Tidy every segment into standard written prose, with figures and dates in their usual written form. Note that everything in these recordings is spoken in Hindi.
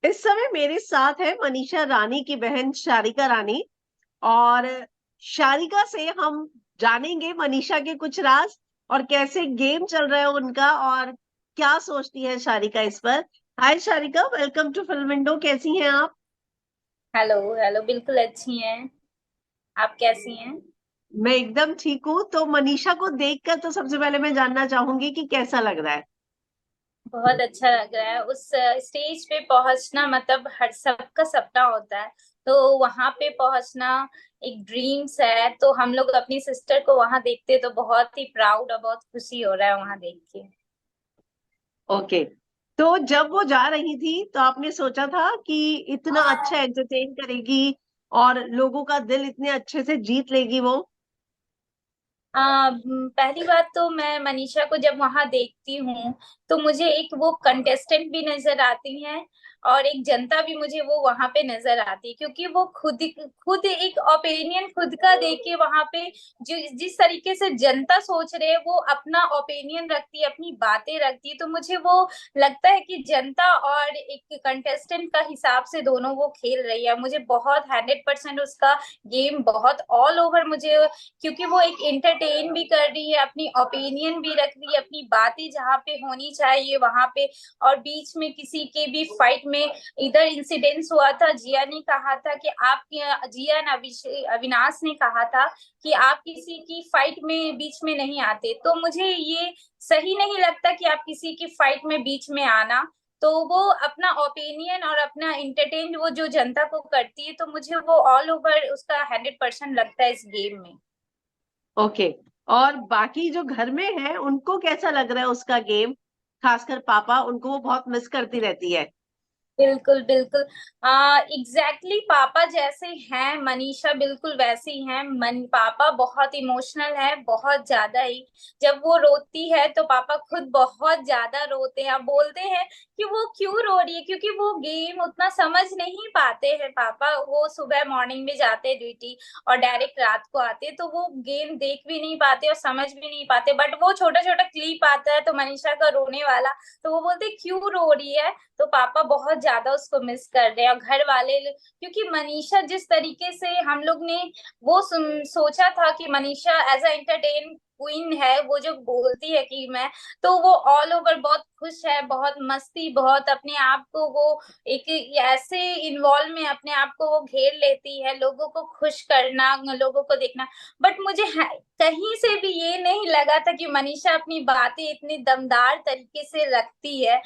इस समय मेरे साथ है मनीषा रानी की बहन शारिका रानी। और शारिका से हम जानेंगे मनीषा के कुछ राज और कैसे गेम चल रहा है उनका, और क्या सोचती है शारिका इस पर। Hi Sharika, welcome to film window. कैसी हैं आप? हेलो हेलो, बिल्कुल अच्छी हैं। आप कैसी हैं? मैं एकदम ठीक हूँ। तो मनीषा को देखकर तो सबसे पहले मैं जानना चाहूंगी कि कैसा लग रहा है। बहुत अच्छा लग रहा है। उस स्टेज पे पहुंचना मतलब हर सबका सपना होता है। तो वहां पे पहुंचना एक ड्रीम्स है। तो हम लोग अपनी सिस्टर को वहां देखते तो बहुत ही प्राउड और बहुत खुशी हो रहा है वहां देख के। ओके। तो जब वो जा रही थी तो आपने सोचा था कि इतना अच्छा एंटरटेन करेगी और लोगों का दिल इतने अच्छे से जीत लेगी वो? पहली बात तो मैं मनीषा को जब वहां देखती हूँ तो मुझे एक वो कंटेस्टेंट भी नजर आती हैं और एक जनता भी मुझे वो वहां पे नजर आती है, क्योंकि वो खुद एक ओपिनियन खुद का दे के वहां पे जो जिस तरीके से जनता सोच रहे है वो अपना ओपिनियन रखती है, अपनी बातें रखती है। तो मुझे वो लगता है कि जनता और एक कंटेस्टेंट का हिसाब से दोनों वो खेल रही है। मुझे बहुत 100% उसका गेम बहुत ऑल ओवर मुझे, क्योंकि वो एक एंटरटेन भी कर रही है, अपनी ओपिनियन भी रख रही है, अपनी बातें जहाँ पे होनी चाहिए वहां पे। और बीच में किसी के भी फाइट में इधर इंसिडेंस हुआ था, जिया ने कहा था कि आप, जिया ने अविनाश ने कहा था कि आप किसी की फाइट में बीच में नहीं आते। तो मुझे ये सही नहीं लगता कि आप किसी की फाइट में बीच में आना। तो वो अपना ओपिनियन और अपना इंटरटेन वो जो जनता को करती है, तो मुझे वो ऑल ओवर उसका 100% लगता है इस गेम में। ओके। और बाकी जो घर में है उनको कैसा लग रहा है उसका गेम? खासकर पापा, उनको वो बहुत मिस करती रहती है। बिल्कुल बिल्कुल। एग्जैक्टली पापा जैसे हैं मनीषा बिल्कुल वैसे ही हैं। पापा बहुत इमोशनल है, बहुत ज्यादा ही। जब वो रोती है तो पापा खुद बहुत ज्यादा रोते हैं। बोलते हैं कि वो क्यों रो रही है, क्योंकि वो गेम उतना समझ नहीं पाते हैं पापा। वो सुबह मॉर्निंग में जाते हैं ड्यूटी और डायरेक्ट रात को आते हैं, तो वो गेम देख भी नहीं पाते और समझ भी नहीं पाते। बट वो छोटा छोटा क्लिप आता है तो मनीषा का रोने वाला, तो वो बोलते क्यों रो रही है। तो पापा बहुत ज्यादा उसको मिस कर रहे हैं और घर वाले क्योंकि मनीषा जिस तरीके से हम लोग ने वो सोचा था कि Manisha as a entertain queen है, वो जो बोलती है कि मैं, तो वो ऑल ओवर बहुत खुश है, बहुत मस्ती, बहुत अपने आप को वो एक ऐसे इन्वॉल्व में अपने आप को वो घेर लेती है, लोगों को खुश करना, लोगों को देखना। बट मुझे कहीं से भी ये नहीं लगा था कि मनीषा अपनी बातें इतनी दमदार तरीके से रखती है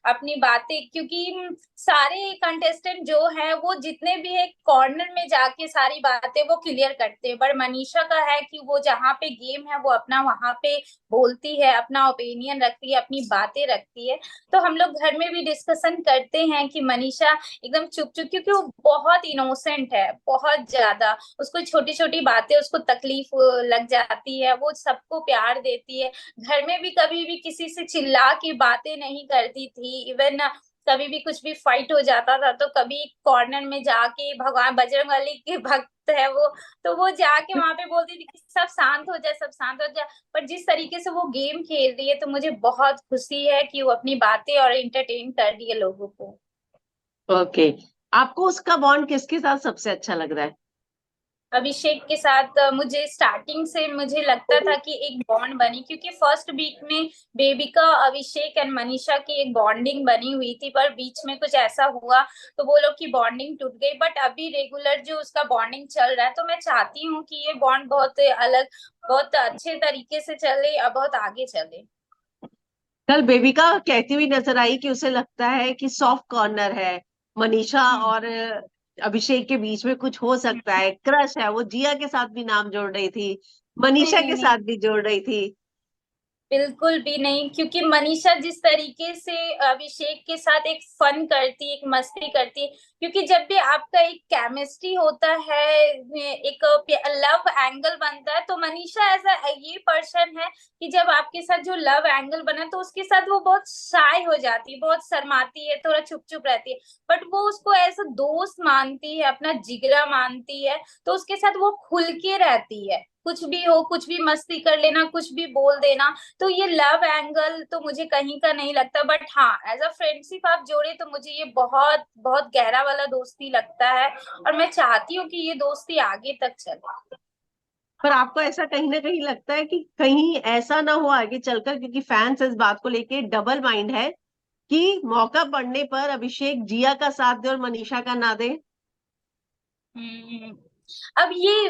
अपनी बातें। क्योंकि सारे कंटेस्टेंट जो है वो जितने भी है कॉर्नर में जाके सारी बातें वो क्लियर करते हैं, पर मनीषा का है कि वो जहाँ पे गेम है वो अपना वहां पे बोलती है, अपना ओपिनियन रखती है, अपनी बातें रखती है। तो हम लोग घर में भी डिस्कशन करते हैं कि मनीषा एकदम चुप चुप, क्योंकि वो बहुत इनोसेंट है, बहुत ज्यादा। उसको छोटी छोटी बातें उसको तकलीफ लग जाती है, वो सबको प्यार देती है। घर में भी कभी भी किसी से चिल्ला के बातें नहीं करती थी। इवन कभी भी कुछ भी फाइट हो जाता था तो कभी कॉर्नर में जाके, भगवान बजरंगबली के भक्त है वो, तो वो जाके वहां पे बोलती थी कि सब शांत हो जाए, सब शांत हो जाए। पर जिस तरीके से वो गेम खेल रही है तो मुझे बहुत खुशी है कि वो अपनी बातें और एंटरटेन कर रही है लोगों को। ओके। आपको उसका बॉन्ड किसके साथ सबसे अच्छा लग रहा है? अभिषेक के साथ मुझे स्टार्टिंग से मुझे लगता था कि एक बॉन्ड बनी, क्योंकि फर्स्ट वीक में बेबिका, अभिषेक एंड मनीषा की एक बॉन्डिंग बनी हुई थी, पर बीच में कुछ ऐसा हुआ तो वो लोग की बॉन्डिंग टूट गई। बट अभी रेगुलर जो उसका बॉन्डिंग चल रहा है, तो मैं चाहती हूँ कि ये बॉन्ड बहुत अलग, बहुत अच्छे तरीके से चले और बहुत आगे चले। कल बेबिका कहती हुई नजर आई कि उसे लगता है कि सॉफ्ट कॉर्नर है मनीषा हम्म। और अभिषेक के बीच में कुछ हो सकता है, क्रश है। वो जिया के साथ भी नाम जोड़ रही थी, नहीं मनीषा नहीं के नहीं, साथ भी जोड़ रही थी। बिल्कुल भी नहीं, क्योंकि मनीषा जिस तरीके से अभिषेक के साथ एक फन करती, एक मस्ती करती है, क्योंकि जब भी आपका एक केमिस्ट्री होता है, एक लव एंगल बनता है, तो मनीषा ऐसा ये पर्सन है कि जब आपके साथ जो लव एंगल बना तो उसके साथ वो बहुत शाय हो जाती है, बहुत शर्माती है, थोड़ा चुप चुप रहती है। बट वो उसको ऐसा दोस्त मानती है, अपना जिगरा मानती है, तो उसके साथ वो खुल के रहती है, कुछ भी हो, कुछ भी मस्ती कर लेना, कुछ भी बोल देना। तो ये लव एंगल तो मुझे कहीं का नहीं लगता, बट हाँ एज अ फ्रेंडशिप आप जोड़े तो मुझे ये बहुत बहुत गहरा वाला दोस्ती लगता है, और मैं चाहती हूँ कि ये दोस्ती आगे तक चले। पर आपको ऐसा कहीं ना कहीं लगता है कि कहीं ऐसा ना हो आगे चलकर, क्योंकि फैंस इस बात को लेके डबल माइंड है कि मौका पड़ने पर अभिषेक जिया का साथ दे और मनीषा का ना दे? हम्म, अब ये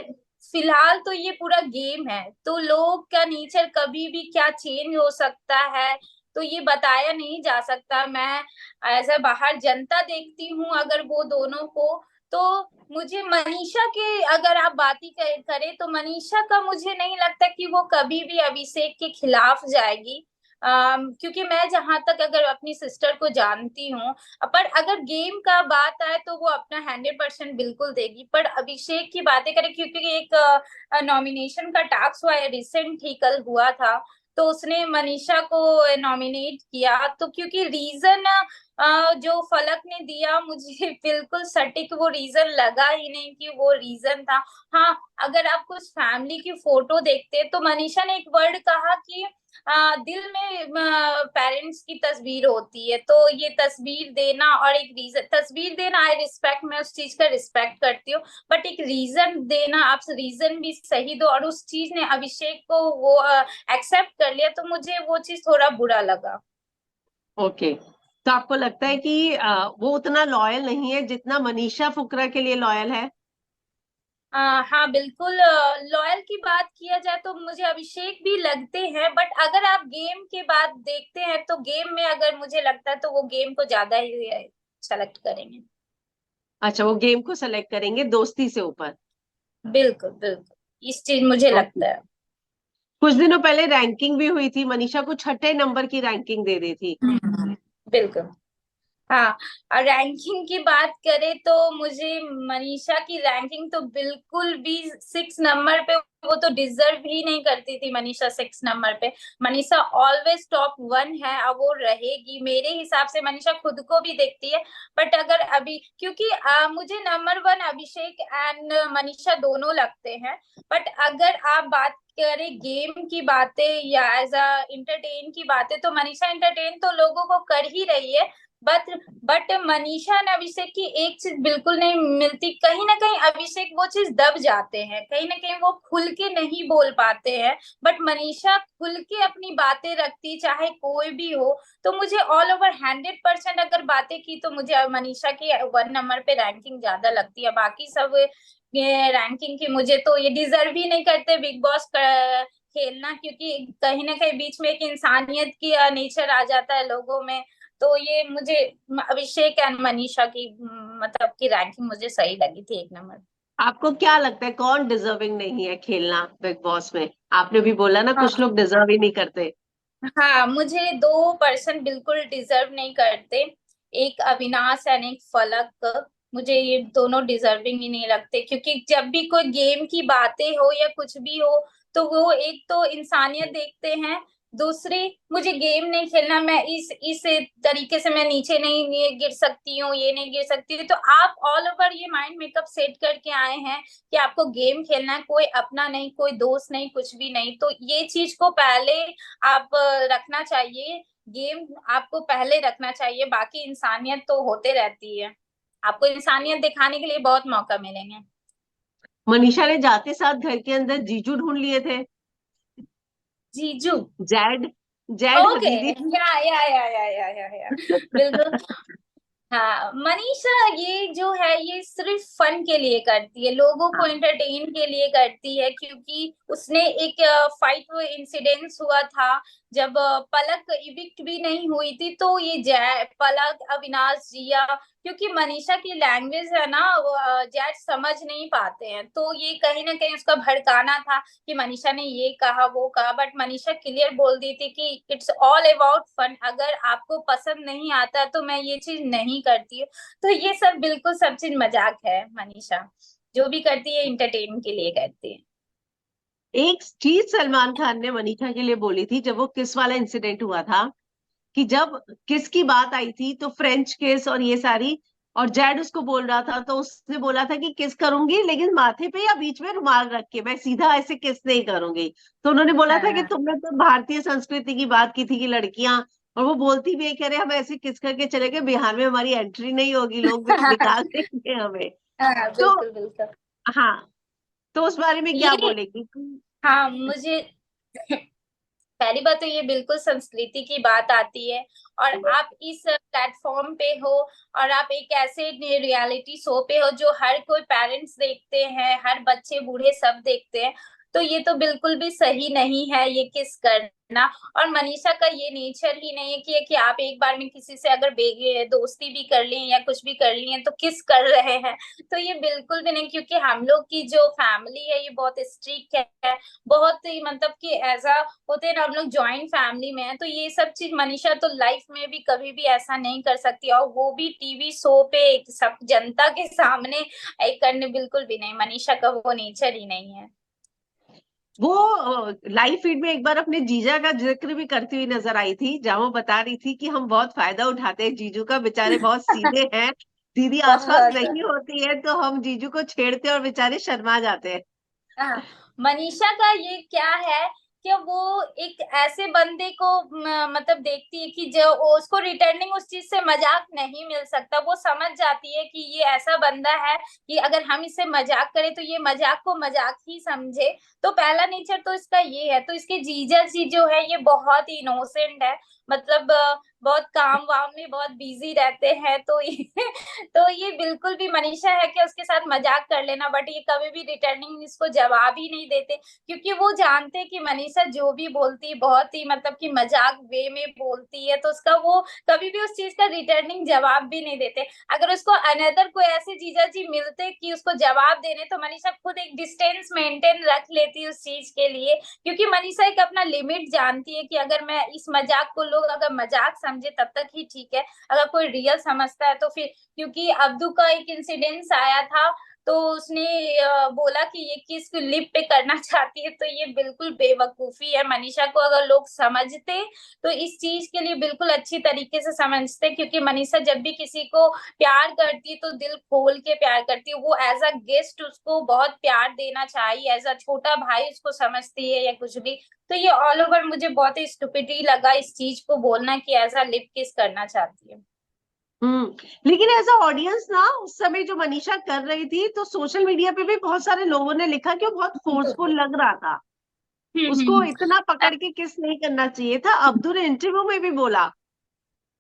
फिलहाल तो ये पूरा गेम है, तो लोग का नेचर कभी भी क्या चेंज हो सकता है, तो ये बताया नहीं जा सकता। मैं एज अ बाहर जनता देखती हूँ अगर वो दोनों को, तो मुझे मनीषा के अगर आप बात ही करें तो मनीषा का मुझे नहीं लगता कि वो कभी भी अभिषेक के खिलाफ जाएगी। क्योंकि मैं जहां तक अगर अपनी सिस्टर को जानती हूँ, पर अगर गेम का बात आए तो वो अपना 100% बिल्कुल देगी। पर अभिषेक की बातें करें, क्योंकि एक नॉमिनेशन का टास्क हुआ है, रिसेंट ही कल हुआ था, तो उसने मनीषा को नॉमिनेट किया, तो क्योंकि रीजन जो फलक ने दिया मुझे बिल्कुल सटीक वो रीजन लगा ही नहीं कि वो रीजन था। हाँ, अगर आप कुछ फैमिली की फोटो देखते तो मनीषा ने एक वर्ड कहा कि दिल में पेरेंट्स की तस्वीर होती है, तो ये तस्वीर देना और एक रीजन, तस्वीर देना आई रिस्पेक्ट, मैं उस चीज का रिस्पेक्ट करती हूँ, बट एक रीजन देना, आप रीजन भी सही दो, और उस चीज ने अभिषेक को वो एक्सेप्ट कर लिया, तो मुझे वो चीज थोड़ा बुरा लगा। ओके, तो आपको लगता है कि वो उतना लॉयल नहीं है जितना मनीषा फुकरा के लिए लॉयल है? हाँ बिल्कुल, लॉयल की बात किया जाए तो मुझे अभिषेक भी लगते हैं, बट अगर आप गेम के बाद देखते हैं तो गेम में अगर मुझे लगता है तो वो गेम को ज्यादा ही सेलेक्ट करेंगे। अच्छा, वो गेम को सेलेक्ट करेंगे दोस्ती से ऊपर। बिल्कुल बिल्कुल, इस चीज मुझे ओके, लगता है। कुछ दिनों पहले रैंकिंग भी हुई थी, मनीषा को छठे नंबर की रैंकिंग दे दी थी। बिल्कुल। हाँ, और रैंकिंग की बात करें तो मुझे मनीषा की रैंकिंग तो बिल्कुल भी 6 नंबर पे, वो तो डिजर्व ही नहीं करती थी मनीषा 6 नंबर पे। मनीषा ऑलवेज टॉप 1 है, और वो रहेगी मेरे हिसाब से, मनीषा खुद को भी देखती है। बट अगर अभी क्योंकि मुझे नंबर 1 अभिषेक एंड मनीषा दोनों लगते हैं, बट अगर आप बात करें गेम की बातें या एज अ इंटरटेन की बातें, तो मनीषा इंटरटेन तो लोगों को कर ही रही है, बट बट मनीषा ने अभिषेक की एक चीज बिल्कुल नहीं मिलती, कहीं ना कहीं अभिषेक वो चीज दब जाते हैं, कहीं ना कहीं वो खुल के नहीं बोल पाते हैं, बट मनीषा खुल के अपनी बातें रखती चाहे कोई भी हो। तो मुझे ऑल ओवर 100% अगर बातें की तो मुझे मनीषा की 1 नंबर पे रैंकिंग ज्यादा लगती है, बाकी सब ये रैंकिंग की मुझे तो ये डिजर्व ही नहीं करते बिग बॉस खेलना, क्योंकि कहीं ना कहीं बीच में एक इंसानियत की नेचर आ जाता है लोगों में। तो ये मुझे अभिषेक एंड मनीषा की मतलब की रैंकिंग मुझे सही लगी थी 1 नंबर। आपको क्या लगता है कौन डिजर्विंग नहीं है खेलना बिग बॉस में? आपने भी बोला ना कुछ हाँ लोग डिजर्व ही नहीं करते। हाँ, मुझे 2% बिल्कुल डिजर्व नहीं करते, एक अविनाश एंड एक फलक। मुझे ये दोनों डिजर्विंग ही नहीं लगते, क्योंकि जब भी कोई गेम की बातें हो या कुछ भी हो, तो वो एक तो इंसानियत देखते हैं, दूसरी मुझे गेम नहीं खेलना, मैं इस तरीके से मैं नीचे नहीं गिर सकती हूँ, ये नहीं गिर सकती, तो आप ऑल ओवर ये माइंड मेकअप सेट करके आए हैं कि आपको गेम खेलना है, कोई अपना नहीं, कोई दोस्त नहीं, कुछ भी नहीं, तो ये चीज को पहले आप रखना चाहिए, गेम आपको पहले रखना चाहिए, बाकी इंसानियत तो होते रहती है, आपको इंसानियत दिखाने के लिए बहुत मौका मिलेंगे। मनीषा ने जाते साथ घर के अंदर जीजू ढूंढ लिए थे। जीजू। Z, Z okay. हदीदी। या बिल्कुल। हाँ, मनीषा ये जो है ये सिर्फ फन के लिए करती है, लोगों को हाँ, एंटरटेन के लिए करती है, क्योंकि उसने एक फाइट इंसिडेंस हुआ था जब पलक इविक्ट भी नहीं हुई थी, तो ये जय पलक अविनाश जिया, क्योंकि मनीषा की लैंग्वेज है ना जैज समझ नहीं पाते हैं, तो ये कहीं ना कहीं उसका भड़काना था कि मनीषा ने ये कहा वो कहा, बट मनीषा क्लियर बोल दी थी कि इट्स ऑल अबाउट फन, अगर आपको पसंद नहीं आता तो मैं ये चीज नहीं करती हूँ। तो ये सब बिल्कुल सब चीज मजाक है, मनीषा जो भी करती है इंटरटेन के लिए करती है। एक चीज सलमान खान ने मनीषा के लिए बोली थी जब वो किस वाला इंसिडेंट हुआ था, कि जब किस की बात आई थी तो फ्रेंच किस और ये सारी, और जैड उसको बोल रहा था, तो उसने बोला था कि किस करूंगी लेकिन माथे पे या बीच में रुमाल रख के, मैं सीधा ऐसे किस नहीं करूंगी। तो उन्होंने बोला था कि हाँ तुमने तो भारतीय संस्कृति की बात की थी कि लड़कियां, और वो बोलती भी है कि अरे हम ऐसे किस करके चले गए, बिहार में हमारी एंट्री नहीं होगी, लोग निकाल देंगे हमें। हाँ तो बिल्कुल बिल्कुल। हाँ, तो उस बारे में क्या ये बोलेगी? हाँ मुझे पहली बात तो ये बिल्कुल संस्कृति की बात आती है। और आप इस प्लेटफॉर्म पे हो और आप एक ऐसे रियलिटी शो पे हो जो हर कोई पेरेंट्स देखते हैं, हर बच्चे बूढ़े सब देखते हैं, तो ये तो बिल्कुल भी सही नहीं है ये किस करना। और मनीषा का ये नेचर ही नहीं है कि आप एक बार में किसी से अगर दोस्ती भी कर लें या कुछ भी कर लिए तो किस कर रहे हैं। तो ये बिल्कुल भी नहीं, क्योंकि हम लोग की जो फैमिली है ये बहुत स्ट्रिक्ट है, बहुत ही मतलब कि ऐसा होते हैं ना, हम लोग ज्वाइंट फैमिली में है, तो ये सब चीज मनीषा तो लाइफ में भी कभी भी ऐसा नहीं कर सकती, और वो भी टीवी शो पे एक सब जनता के सामने एक करने, बिल्कुल भी नहीं, मनीषा का वो नेचर ही नहीं है। वो लाइव फीड में एक बार अपने जीजा का जिक्र भी करती हुई नजर आई थी, जहां वो बता रही थी कि हम बहुत फायदा उठाते हैं जीजू का, बेचारे बहुत सीधे हैं, दीदी आसपास बहुत नहीं होती है तो हम जीजू को छेड़ते हैं और बेचारे शर्मा जाते हैं। हाँ, मनीषा का ये क्या है कि वो एक ऐसे बंदे को मतलब देखती है कि जो उसको रिटर्निंग उस चीज से मजाक नहीं मिल सकता, वो समझ जाती है कि ये ऐसा बंदा है कि अगर हम इससे मजाक करें तो ये मजाक को मजाक ही समझे। तो पहला नेचर तो इसका ये है। तो इसके जीजा जी जो है ये बहुत ही इनोसेंट है, मतलब बहुत काम वाम में बहुत बिजी रहते हैं, तो ये तो ये बिल्कुल भी मनीषा है कि उसके साथ मजाक कर लेना, बट ये कभी भी रिटर्निंग इसको जवाब ही नहीं देते, क्योंकि वो जानते हैं कि मनीषा जो भी बोलती है बहुत ही मतलब कि मजाक वे में बोलती है, तो उसका वो कभी भी उस चीज का रिटर्निंग जवाब भी नहीं देते। अगर उसको अनदर कोई ऐसे जीजा जी मिलते कि उसको जवाब देने, तो मनीषा खुद एक डिस्टेंस मेंटेन रख लेती उस चीज के लिए, क्योंकि मनीषा एक अपना लिमिट जानती है कि अगर मैं इस मजाक को लोग अगर मजाक समझे तब तक ही ठीक है, अगर कोई रियल समझता है तो फिर, क्योंकि अब्दू का एक इंसिडेंस आया था, तो उसने बोला कि ये किस लिप पे करना चाहती है, तो ये बिल्कुल बेवकूफी है। मनीषा को अगर लोग समझते तो इस चीज के लिए बिल्कुल अच्छी तरीके से समझते, क्योंकि मनीषा जब भी किसी को प्यार करती है तो दिल खोल के प्यार करती है, वो एज अ गेस्ट उसको बहुत प्यार देना चाहिए, एज अ छोटा भाई उसको समझती है या कुछ भी। तो ये ऑल ओवर मुझे बहुत ही स्टुपिडी लगा इस चीज को बोलना कि एज अ लिप किस करना चाहती है। लेकिन एज अ ऑडियंस ना, उस समय जो मनीषा कर रही थी, तो सोशल मीडिया पे भी बहुत सारे लोगों ने लिखा कि वो बहुत फोर्सफुल लग रहा था, उसको हम्म। इतना पकड़ के किस नहीं करना चाहिए था। अब्दुल ने इंटरव्यू में भी बोला।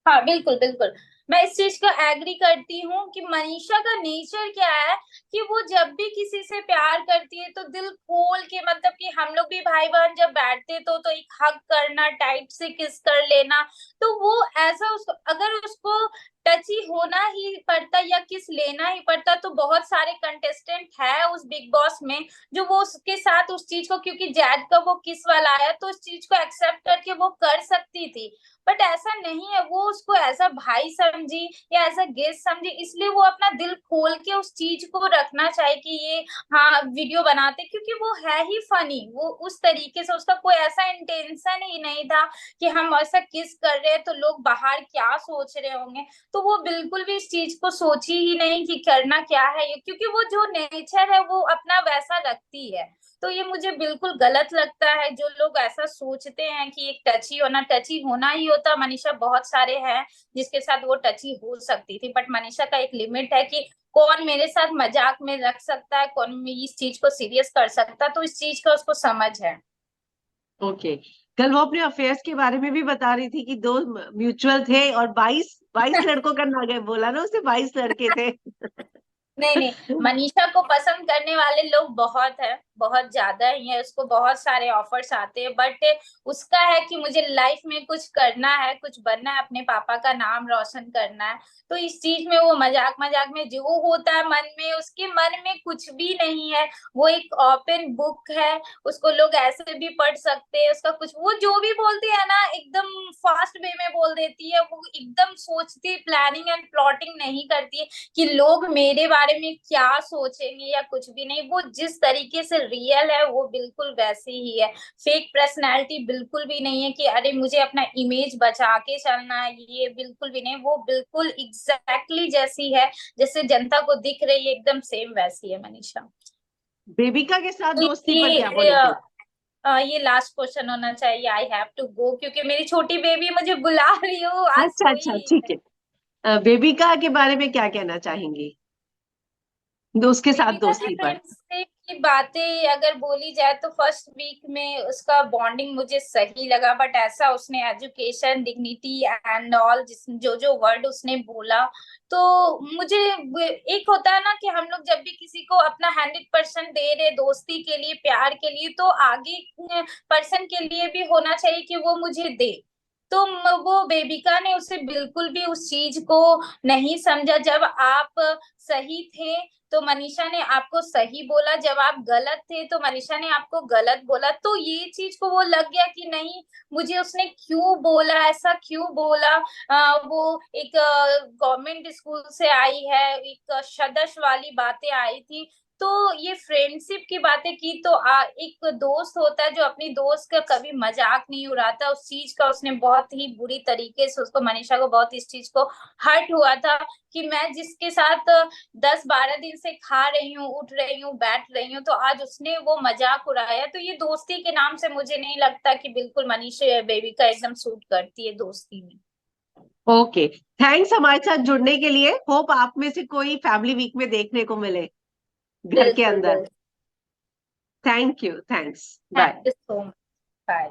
हाँ बिल्कुल बिल्कुल, मैं इस चीज को एग्री करती हूँ कि मनीषा का नेचर क्या है कि वो जब भी किसी से प्यार करती है तो दिल खोल के, मतलब कि हम लोग भी भाई बहन जब बैठते तो एक हग करना, टाइट से किस कर लेना, तो वो ऐसा उसको अगर उसको टच ही होना ही पड़ता या किस लेना ही पड़ता, तो बहुत सारे कंटेस्टेंट है उस बिग बॉस में जो वो उसके साथ उस चीज को, क्योंकि जैड का वो किस वाला आया तो उस चीज को एक्सेप्ट करके वो कर सकती थी, बट ऐसा नहीं है, वो उसको ऐसा भाई समझी या ऐसा गेस्ट समझी, इसलिए वो अपना दिल खोल के उस चीज को रखना चाहिए कि ये हाँ वीडियो बनाते, क्योंकि वो है ही फनी, वो उस तरीके से, उसका कोई ऐसा इंटेंशन ही नहीं था कि हम ऐसा किस कर रहे हैं तो लोग बाहर क्या सोच रहे होंगे, तो वो बिल्कुल भी इस चीज को सोची ही नहीं कि करना क्या है ये, क्योंकि वो जो नेचर है वो अपना वैसा रखती है। तो ये मुझे बिल्कुल गलत लगता है जो लोग ऐसा सोचते हैं कि एक टची होना ही होता। मनीषा बहुत सारे हैं जिसके साथ वो टची हो सकती थी, बट मनीषा का एक लिमिट है कि कौन मेरे साथ मजाक में रख सकता है, कौन इस चीज को सीरियस कर सकता है, तो इस चीज का उसको समझ है। ओके। कल वो अपने अफेयर्स के बारे में भी बता रही थी कि दो म्यूचुअल थे और 22 लड़कों का ना बोला ना, उसे 22 लड़के थे। नहीं नहीं, मनीषा को पसंद करने वाले लोग बहुत है, बहुत ज्यादा ही है, उसको बहुत सारे ऑफर्स आते हैं, बट उसका है कि मुझे लाइफ में कुछ करना है, कुछ बनना है, अपने पापा का नाम रोशन करना है, तो इस चीज में वो मजाक मजाक में जो होता है मन में, उसके मन में कुछ भी नहीं है, वो एक ओपन बुक है, उसको लोग ऐसे भी पढ़ सकते हैं, उसका कुछ वो जो भी बोलती है ना एकदम फास्ट वे में बोल देती है, वो एकदम सोचती प्लानिंग एंड प्लॉटिंग नहीं करती है कि लोग मेरे बारे में क्या सोचेंगे या कुछ भी नहीं, वो जिस तरीके से रियल है वो बिल्कुल वैसी ही है। फेक पर्सनैलिटी बिल्कुल भी नहीं है कि अरे मुझे अपना इमेज बचा के चलना है, ये बिल्कुल भी नहीं। वो बिल्कुल एग्जैक्टली जैसी है, जैसे जनता को दिख रही है एकदम सेम वैसी है मनीषा। बेबिका के साथ दोस्ती पर क्या ये बोलोगे? ये लास्ट क्वेश्चन होना चाहिए, आई हैव टू गो, क्योंकि मेरी छोटी बेबी मुझे बुला रही हो, आज अच्छा सोई अच्छा, ही ठीक है। है। बेबिका के बारे में क्या कहना चाहेंगी, दोस्त के साथ देविका की दोस्ती पर? फ्रेंडशिप की बातें अगर बोली जाए तो फर्स्ट वीक में उसका बॉन्डिंग मुझे सही लगा, बट ऐसा उसने एजुकेशन, डिग्निटी एंड ऑल जिस जो जो वर्ड उसने बोला, तो मुझे एक होता है ना कि हम लोग जब भी किसी को अपना 100% दे रहे दोस्ती के लिए, प्यार के लिए, तो आगे पर्सन के लिए भी होना चाहिए कि वो मुझे दे। तो वो बेबिका ने उसे बिल्कुल भी उस चीज को नहीं समझा। जब आप सही थे तो मनीषा ने आपको सही बोला, जब आप गलत थे तो मनीषा ने आपको गलत बोला। तो ये चीज को वो लग गया कि नहीं, मुझे उसने क्यों बोला, ऐसा क्यों बोला। वो एक गवर्नमेंट स्कूल से आई है, एक सदस्य वाली बातें आई थी, तो ये फ्रेंडशिप की बातें की। तो एक दोस्त होता है जो अपनी दोस्त का कभी मजाक नहीं उड़ाता, उस चीज का उसने बहुत ही बुरी तरीके से, उसको मनीषा को बहुत इस चीज को हर्ट हुआ था कि मैं जिसके साथ 10-12 दिन से खा रही हूँ, उठ रही हूँ, बैठ रही हूँ, तो आज उसने वो मजाक उड़ाया। तो ये दोस्ती के नाम से मुझे नहीं लगता कि बिल्कुल मनीषा बेबी का एकदम सूट करती है दोस्ती में। ओके, थैंक्स हमारे साथ जुड़ने के लिए। होप आप में से कोई फैमिली वीक में देखने को मिले घर के बिल्कुल अंदर। बिल्कुल। Thank you, thanks, bye. Thank you so much. Bye.